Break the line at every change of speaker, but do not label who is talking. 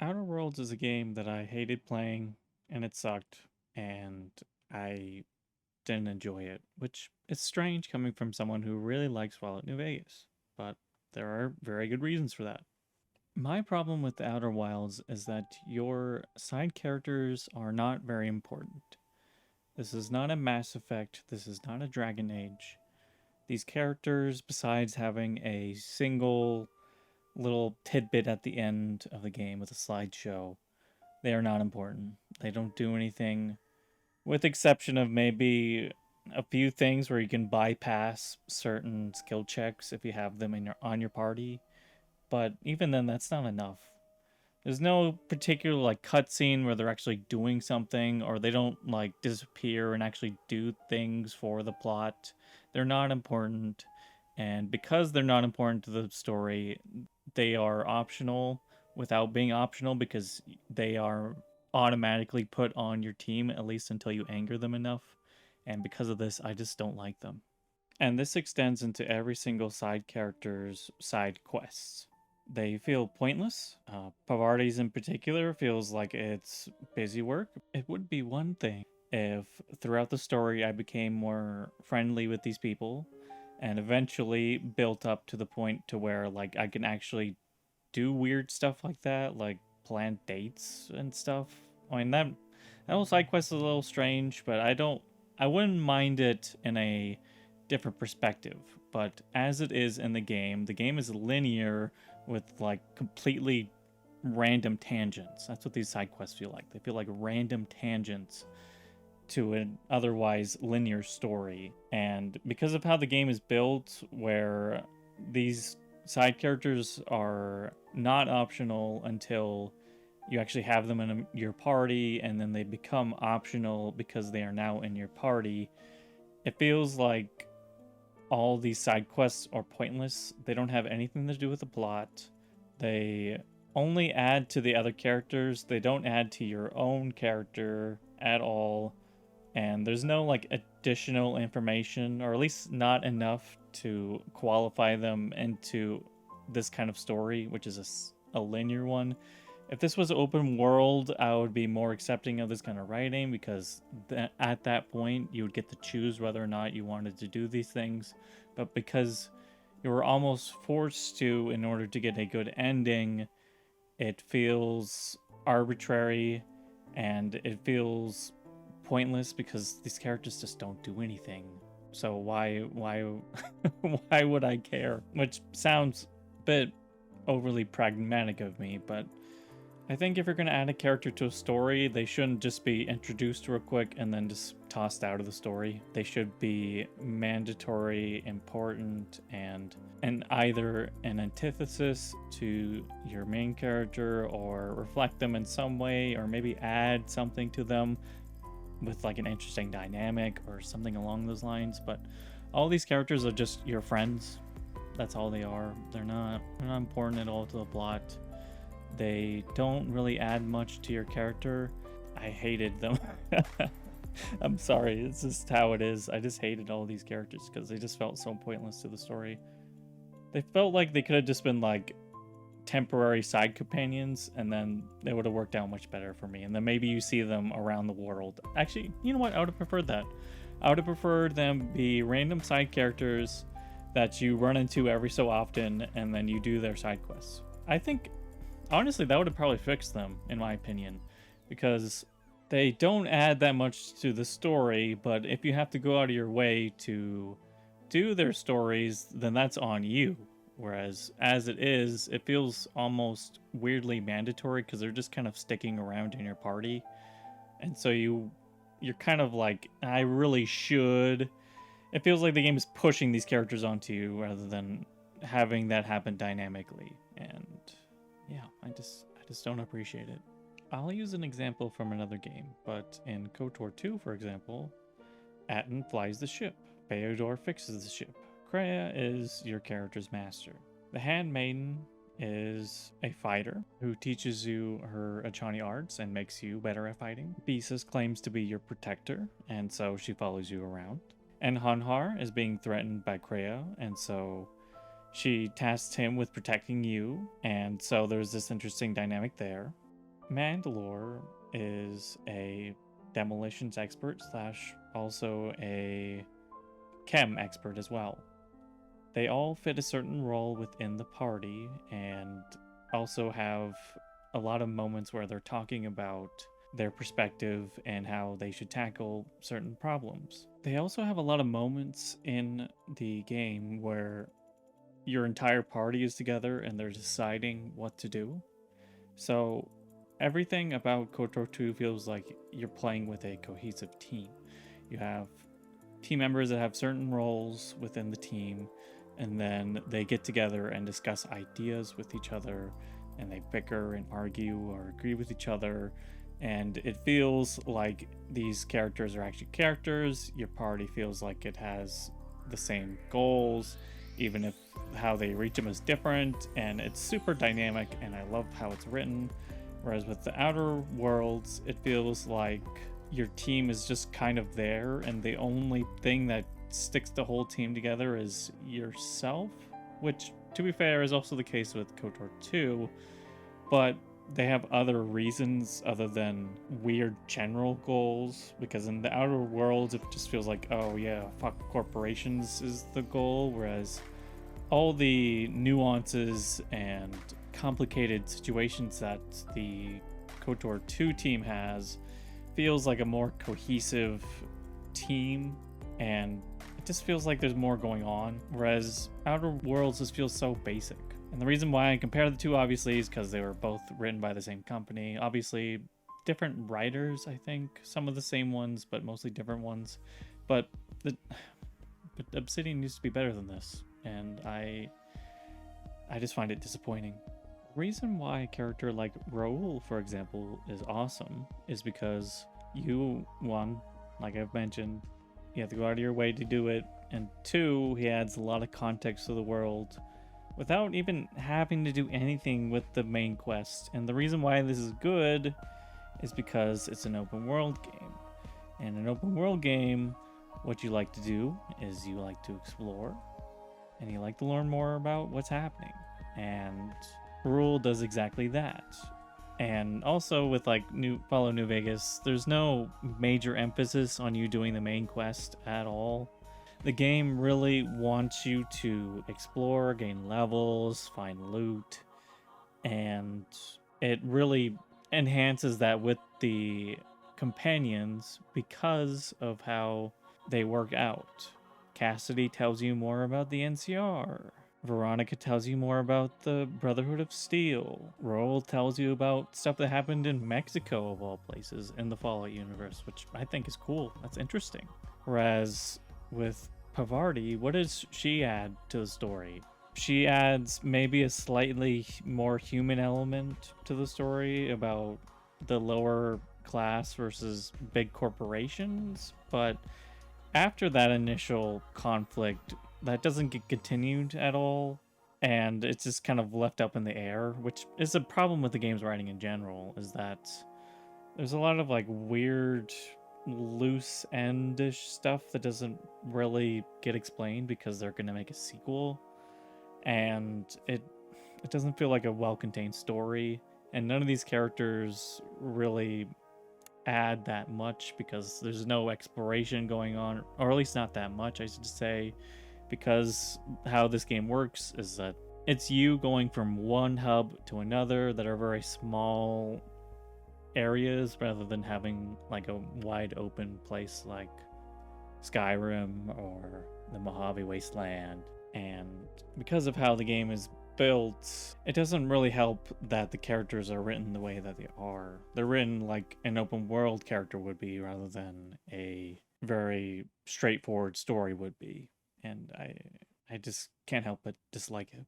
Outer Worlds is a game that I hated playing, and it sucked, and I didn't enjoy it, which is strange coming from someone who really likes Fallout New Vegas, but there are very good reasons for that. My problem with the Outer Wilds is that your side characters are not very important. This is not a Mass Effect, this is not a Dragon Age. These characters, besides having a single little tidbit at the end of the game with a slideshow, they are not important. They don't do anything, with exception of maybe a few things where you can bypass certain skill checks if you have them in on your party. But even then, that's not enough. There's no particular like cutscene where they're actually doing something, or they don't like disappear and actually do things for the plot. They're not important, and because they're not important to the story, they are optional without being optional because they are automatically put on your team at least until you anger them enough. And because of this, I just don't like them. And this extends into every single side character's side quests. They feel pointless. Pavardes in particular feels like it's busy work. It would be one thing if throughout the story I became more friendly with these people and eventually built up to the point to where like I can actually do weird stuff like that, like plan dates and stuff. I mean that whole side quest is a little strange, but I wouldn't mind it in a different perspective. But as it is in the game is linear with like completely random tangents. That's what these side quests feel like. They feel like random tangents to an otherwise linear story. And because of how the game is built, where these side characters are not optional until you actually have them in your party, and then they become optional because they are now in your party, it feels like all these side quests are pointless. They don't have anything to do with the plot. They only add to the other characters. They don't add to your own character at all. And there's no like additional information, or at least not enough to qualify them into this kind of story, which is a linear one. If this was open world, I would be more accepting of this kind of writing because at that point you would get to choose whether or not you wanted to do these things. But because you were almost forced to in order to get a good ending, it feels arbitrary and it feels pointless because these characters just don't do anything. So why why would I care? Which sounds a bit overly pragmatic of me, but I think if you're going to add a character to a story, they shouldn't just be introduced real quick and then just tossed out of the story. They should be mandatory, important, and either an antithesis to your main character or reflect them in some way, or maybe add something to them with like an interesting dynamic or something along those lines. But all these characters are just your friends. That's all they are. They're not important at all to the plot. They don't really add much to your character. I hated them. I'm sorry, it's just how it is. I just hated all these characters because they just felt so pointless to the story. They felt like they could have just been like temporary side companions, and then it would have worked out much better for me. And then maybe you see them around the world. Actually, you know what? I would have preferred that. I would have preferred them be random side characters that you run into every so often, and then you do their side quests. I think honestly, that would have probably fixed them, in my opinion, because they don't add that much to the story, but if you have to go out of your way to do their stories, then that's on you. Whereas, as it is, it feels almost weirdly mandatory because they're just kind of sticking around in your party. And so you're kind of like, I really should. It feels like the game is pushing these characters onto you rather than having that happen dynamically. And yeah, I just don't appreciate it. I'll use an example from another game, but in KOTOR 2, for example, Atten flies the ship. Beodor fixes the ship. Kreia is your character's master. The Handmaiden is a fighter who teaches you her Achani arts and makes you better at fighting. Besis claims to be your protector, and so she follows you around. And Hanhar is being threatened by Kreia, and so she tasks him with protecting you, and so there's this interesting dynamic there. Mandalore is a demolitions expert slash also a chem expert as well. They all fit a certain role within the party and also have a lot of moments where they're talking about their perspective and how they should tackle certain problems. They also have a lot of moments in the game where your entire party is together and they're deciding what to do. So everything about KOTOR 2 feels like you're playing with a cohesive team. You have team members that have certain roles within the team, and then they get together and discuss ideas with each other, and they bicker and argue or agree with each other. And it feels like these characters are actually characters. Your party feels like it has the same goals, even if how they reach them is different. And it's super dynamic, and I love how it's written. Whereas with the Outer Worlds, it feels like your team is just kind of there, and the only thing that sticks the whole team together is yourself, which, to be fair, is also the case with KOTOR 2, but they have other reasons other than weird general goals, because in the Outer Worlds, it just feels like, oh yeah, fuck corporations is the goal, whereas all the nuances and complicated situations that the KOTOR 2 team has feels like a more cohesive team, and it just feels like there's more going on, whereas Outer Worlds just feels so basic. And the reason why I compare the two, obviously, is because they were both written by the same company. Obviously, different writers, I think. Some of the same ones, but mostly different ones. But Obsidian used to be better than this, and I just find it disappointing. The reason why a character like Raoul, for example, is awesome is because one, like I've mentioned, you have to go out of your way to do it, and two, he adds a lot of context to the world without even having to do anything with the main quest. And the reason why this is good is because it's an open world game. And an open world game, what you like to do is you like to explore and you like to learn more about what's happening. And Rule does exactly that. And also with like Follow New Vegas, there's no major emphasis on you doing the main quest at all. The game really wants you to explore, gain levels, find loot, and it really enhances that with the companions because of how they work out. Cassidy tells you more about the NCR. Veronica tells you more about the Brotherhood of Steel. Roel tells you about stuff that happened in Mexico, of all places, in the Fallout universe, which I think is cool. That's interesting. Whereas with Pavardi, what does she add to the story? She adds maybe a slightly more human element to the story about the lower class versus big corporations, but after that initial conflict, that doesn't get continued at all, and it's just kind of left up in the air, which is a problem with the game's writing in general, is that there's a lot of like weird loose endish stuff that doesn't really get explained because they're going to make a sequel, and it doesn't feel like a well-contained story, and none of these characters really add that much because there's no exploration going on, or at least not that much, I should say, because how this game works is that it's you going from one hub to another that are very small areas rather than having like a wide open place like Skyrim or the Mojave Wasteland. And because of how the game is built, it doesn't really help that the characters are written the way that they are. They're written like an open world character would be rather than a very straightforward story would be. And I just can't help but dislike it.